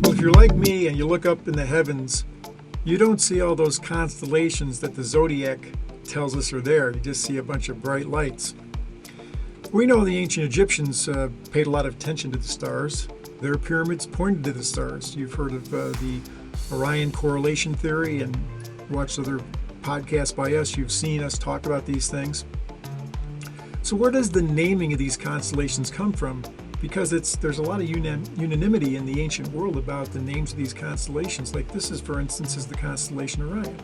Well, if you're like me and you look up in the heavens, you don't see all those constellations that the zodiac tells us are there. You just see a bunch of bright lights. We know the ancient Egyptians paid a lot of attention to the stars. Their pyramids pointed to the stars. You've heard of the Orion correlation theory and watched other podcasts by us. You've seen us talk about these things. So where does the naming of these constellations come from? Because there's a lot of unanimity in the ancient world about the names of these constellations. Like this is, for instance, is the constellation Orion.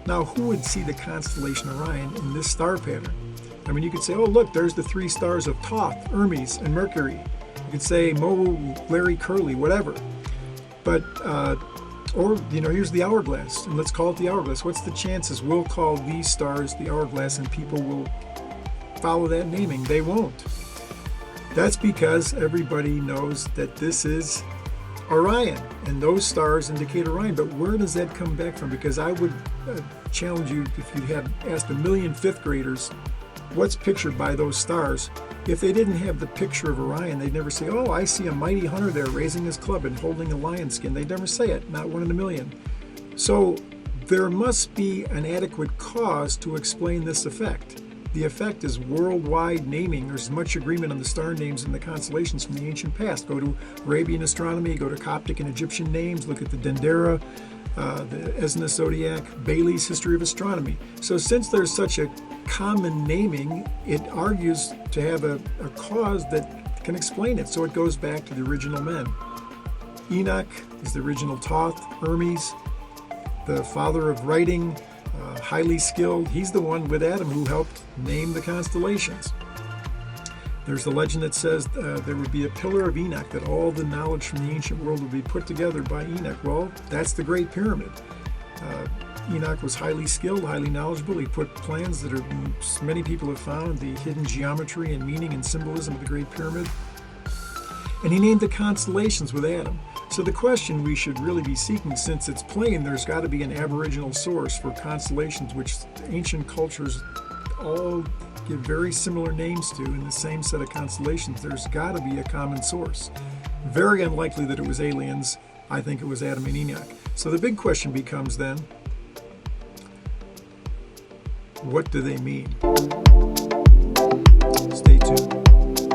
Now, who would see the constellation Orion in this star pattern? I mean, you could say, oh, look, there's the three stars of Thoth, Hermes, and Mercury. You could say Mo, Larry, Curly, whatever. But, or, here's the hourglass, and let's call it the hourglass. What's the chances we'll call these stars the hourglass and people will follow that naming? They won't. That's because everybody knows that this is Orion, and those stars indicate Orion. But where does that come back from? Because I would challenge you, if you had asked 1 million fifth graders what's pictured by those stars, if they didn't have the picture of Orion, they'd never say, oh, I see a mighty hunter there raising his club and holding a lion skin. They'd never say it, not 1 in a million. So there must be an adequate cause to explain this effect. The effect is worldwide naming. There's much agreement on the star names and the constellations from the ancient past. Go to Arabian astronomy, go to Coptic and Egyptian names, look at the Dendera, the Esna Zodiac, Bailey's History of Astronomy. So since there's such a common naming, it argues to have a cause that can explain it. So it goes back to the original men. Enoch is the original Thoth, Hermes, the father of writing, highly skilled. He's the one with Adam who helped name the constellations. There's the legend that says there would be a pillar of Enoch, that all the knowledge from the ancient world would be put together by Enoch. Well, that's the Great Pyramid. Enoch was highly skilled, highly knowledgeable. He put plans that many people have found, the hidden geometry and meaning and symbolism of the Great Pyramid. And he named the constellations with Adam. So the question we should really be seeking, since it's plain there's got to be an aboriginal source for constellations, which ancient cultures all give very similar names to in the same set of constellations, there's got to be a common source. Very unlikely that it was aliens. I think it was Adam and Enoch. So the big question becomes then, what do they mean? Stay tuned.